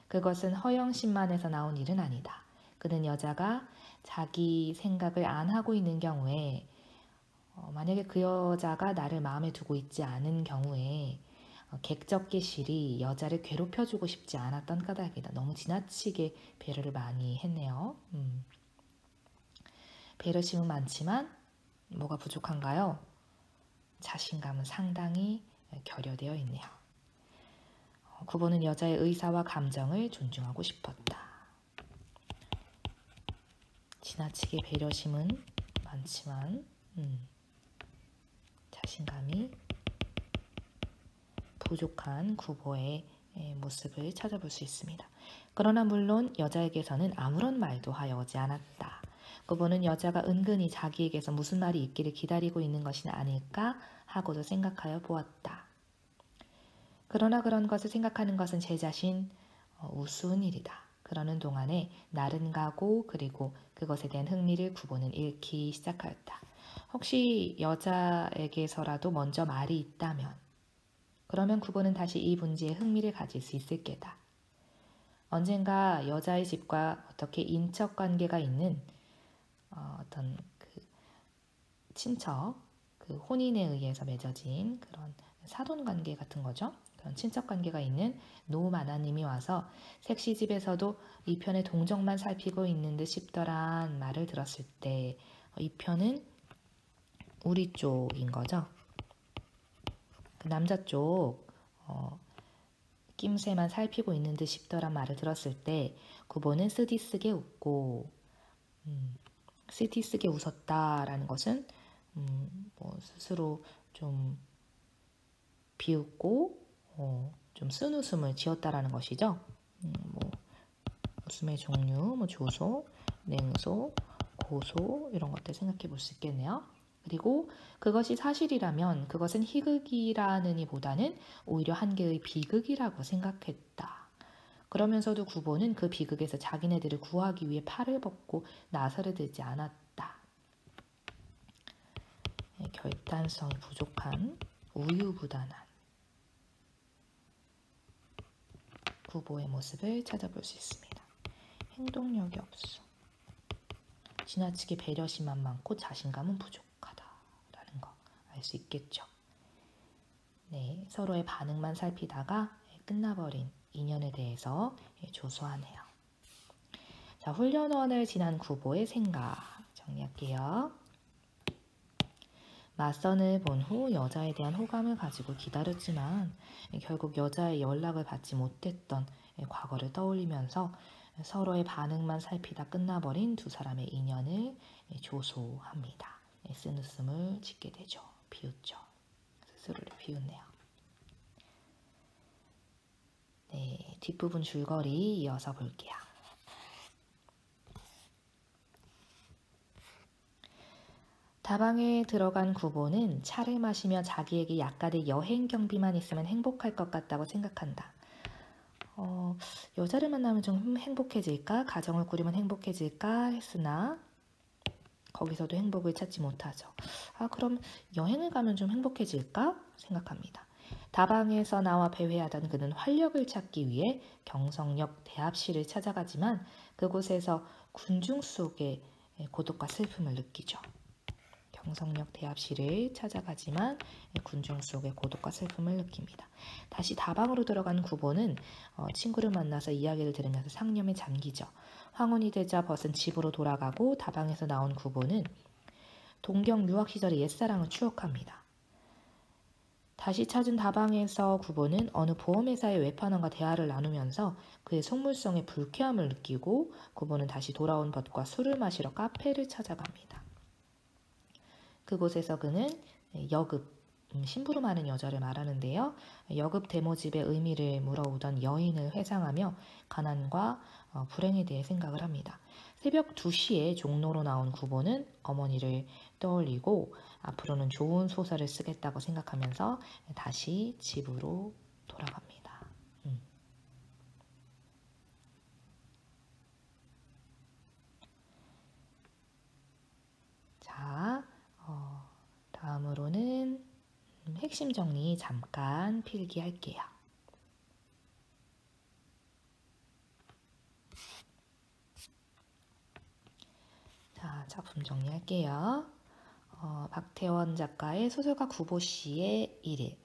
그것은 허영심만에서 나온 일은 아니다. 그는 여자가 자기 생각을 안 하고 있는 경우에 만약에 그 여자가 나를 마음에 두고 있지 않은 경우에 객적기실이 여자를 괴롭혀주고 싶지 않았던 까닭이다. 너무 지나치게 배려를 많이 했네요. 배려심은 많지만 뭐가 부족한가요? 자신감은 상당히 결여되어 있네요. 구보는 여자의 의사와 감정을 존중하고 싶었다. 지나치게 배려심은 많지만 자신감이 부족한 구보의 모습을 찾아볼 수 있습니다. 그러나 물론 여자에게서는 아무런 말도 하여오지 않았다. 구보는 여자가 은근히 자기에게서 무슨 말이 있기를 기다리고 있는 것이 아닐까 하고도 생각하여 보았다. 그러나 그런 것을 생각하는 것은 제 자신 우스운 일이다. 그러는 동안에 날은 가고 그리고 그것에 대한 흥미를 구보는 잃기 시작하였다. 혹시 여자에게서라도 먼저 말이 있다면 그러면 구보는 다시 이 문제에 흥미를 가질 수 있을 게다. 언젠가 여자의 집과 어떻게 인척 관계가 있는 어떤 그 친척, 그 혼인에 의해서 맺어진 그런 사돈 관계 같은 거죠. 그런 친척 관계가 있는 노마나님이 와서 색시집에서도 이 편의 동정만 살피고 있는 듯 싶더란 말을 들었을 때 이 편은 우리 쪽인 거죠. 그 남자 쪽 낌새만 살피고 있는 듯 싶더란 말을 들었을 때 구보는 쓰디쓰게 웃고 쓰디쓰게 웃었다라는 것은 뭐 스스로 좀 비웃고 좀 쓴웃음을 지었다라는 것이죠. 뭐 웃음의 종류, 뭐 조소, 냉소, 고소 이런 것들 생각해 볼 수 있겠네요. 그리고 그것이 사실이라면 그것은 희극이라느니 보다는 오히려 한 개의 비극이라고 생각했다. 그러면서도 구보는 그 비극에서 자기네들을 구하기 위해 팔을 벗고 나서를 들지 않았다. 결단성이 부족한 우유부단한 구보의 모습을 찾아볼 수 있습니다. 행동력이 없어. 지나치게 배려심만 많고 자신감은 부족하다라는 거 알 수 있겠죠. 네, 서로의 반응만 살피다가 끝나버린 인연에 대해서 조소하네요. 자, 훈련원을 지난 구보의 생각 정리할게요. 맞선을 본 후 여자에 대한 호감을 가지고 기다렸지만 결국 여자의 연락을 받지 못했던 과거를 떠올리면서 서로의 반응만 살피다 끝나버린 두 사람의 인연을 조소합니다. 쓴웃음을 짓게 되죠. 비웃죠. 스스로를 비웃네요. 네, 뒷부분 줄거리 이어서 볼게요. 다방에 들어간 구보는 차를 마시며 자기에게 약간의 여행 경비만 있으면 행복할 것 같다고 생각한다. 여자를 만나면 좀 행복해질까? 가정을 꾸리면 행복해질까? 했으나 거기서도 행복을 찾지 못하죠. 그럼 여행을 가면 좀 행복해질까? 생각합니다. 다방에서 나와 배회하던 그는 활력을 찾기 위해 경성역 대합실을 찾아가지만 그곳에서 군중 속의 고독과 슬픔을 느끼죠. 경성역 대합실을 찾아가지만 군중 속의 고독과 슬픔을 느낍니다. 다시 다방으로 들어간 구보는 친구를 만나서 이야기를 들으면서 상념에 잠기죠. 황혼이 되자 벗은 집으로 돌아가고 다방에서 나온 구보는 동경 유학 시절의 옛사랑을 추억합니다. 다시 찾은 다방에서 구보는 어느 보험회사의 외판원과 대화를 나누면서 그의 속물성의 불쾌함을 느끼고 구보는 다시 돌아온 벗과 술을 마시러 카페를 찾아갑니다. 그곳에서 그는 여급, 심부름 하는 여자를 말하는데요. 여급 대모집의 의미를 물어오던 여인을 회상하며 가난과 불행에 대해 생각을 합니다. 새벽 2시에 종로로 나온 구보는 어머니를 떠올리고 앞으로는 좋은 소설을 쓰겠다고 생각하면서 다시 집으로 돌아갑니다. 자, 다음으로는 핵심 정리 잠깐 필기할게요. 자, 작품 정리할게요. 박태원 작가의 소설가 구보씨의 일일,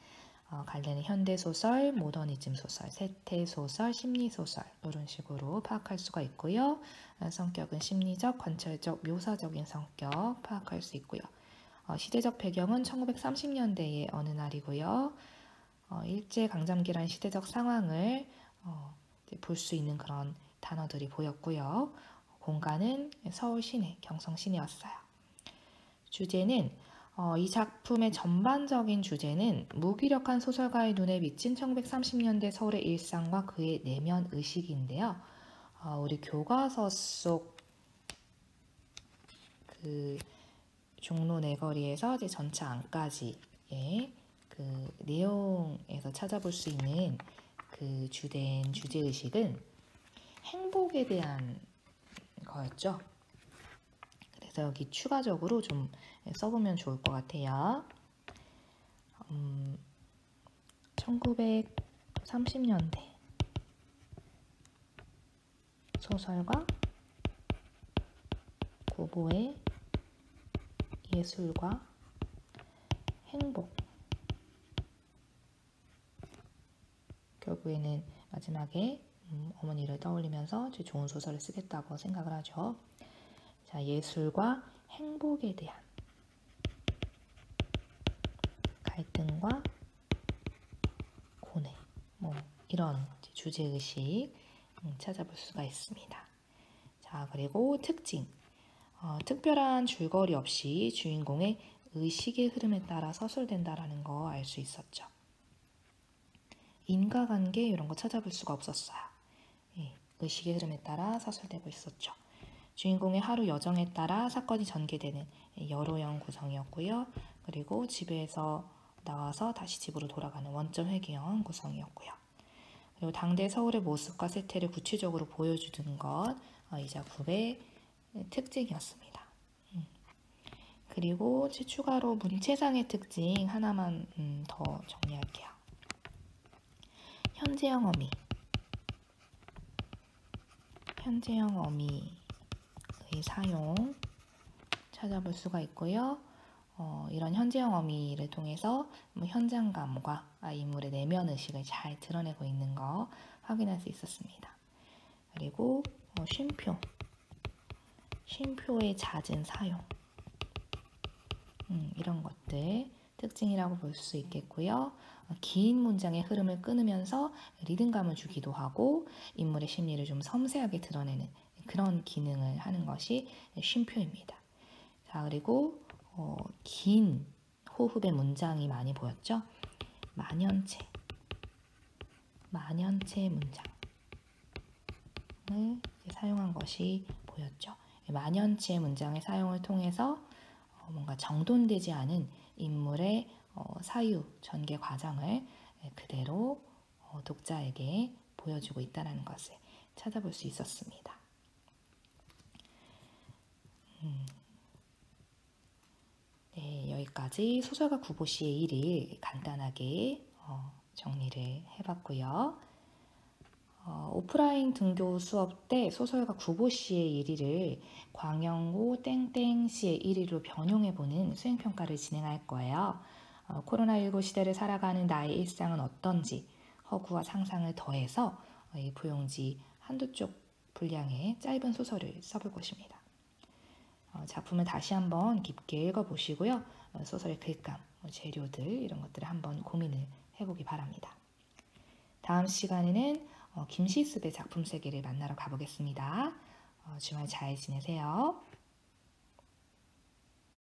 관련된 현대소설, 모더니즘 소설, 세태소설, 심리소설 이런 식으로 파악할 수가 있고요. 성격은 심리적, 관찰적, 묘사적인 성격 파악할 수 있고요. 시대적 배경은 1930년대의 어느 날이고요. 일제강점기란 시대적 상황을 볼 수 있는 그런 단어들이 보였고요. 공간은 서울 시내, 경성 시내였어요. 주제는 이 작품의 전반적인 주제는 무기력한 소설가의 눈에 비친 1930년대 서울의 일상과 그의 내면 의식인데요. 우리 교과서 속 그 종로 내거리에서 이제 전차 안까지의 그 내용에서 찾아볼 수 있는 그 주된 주제 의식은 행복에 대한 거였죠. 그래서 여기 추가적으로 좀 써보면 좋을 것 같아요. 1930년대 소설가 구보의 예술과 행복. 결국에는 마지막에 어머니를 떠올리면서 좋은 소설을 쓰겠다고 생각을 하죠. 자, 예술과 행복에 대한 갈등과 고뇌, 이런 주제의식 찾아볼 수가 있습니다. 자, 그리고 특징. 특별한 줄거리 없이 주인공의 의식의 흐름에 따라 서술된다라는 거 알 수 있었죠. 인과관계 이런 거 찾아볼 수가 없었어요. 의식의 흐름에 따라 서술되고 있었죠. 주인공의 하루 여정에 따라 사건이 전개되는 여로형 구성이었고요. 그리고 집에서 나와서 다시 집으로 돌아가는 원점 회귀형 구성이었고요. 그리고 당대 서울의 모습과 세태를 구체적으로 보여주는 것, 이 작품의 특징이었습니다. 그리고 추가로 문체상의 특징 하나만 더 정리할게요. 현재형 어미. 현재형 어미의 사용 찾아볼 수가 있고요. 이런 현재형 어미를 통해서 현장감과 인물의 내면 의식을 잘 드러내고 있는 거 확인할 수 있었습니다. 그리고 쉼표의 잦은 사용, 이런 것들 특징이라고 볼 수 있겠고요. 긴 문장의 흐름을 끊으면서 리듬감을 주기도 하고 인물의 심리를 좀 섬세하게 드러내는 그런 기능을 하는 것이 쉼표입니다. 자, 그리고 긴 호흡의 문장이 많이 보였죠. 만연체 문장을 사용한 것이 보였죠. 만연체 문장의 사용을 통해서 뭔가 정돈되지 않은 인물의 사유, 전개 과정을 그대로 독자에게 보여주고 있다는 것을 찾아볼 수 있었습니다. 네, 여기까지 소설가 구보씨의 일을 간단하게 정리를 해봤고요. 오프라인 등교 수업 때 소설가 구보씨의 일위를 광영호 땡땡씨의 일위로 변형해보는 수행평가를 진행할 거예요. 코로나19 시대를 살아가는 나의 일상은 어떤지 허구와 상상을 더해서 이 부용지 한두 쪽 분량의 짧은 소설을 써볼 것입니다. 작품을 다시 한번 깊게 읽어보시고요. 소설의 글감, 재료들 이런 것들을 한번 고민을 해보기 바랍니다. 다음 시간에는 김시습의 작품 세계를 만나러 가보겠습니다. 주말 잘 지내세요.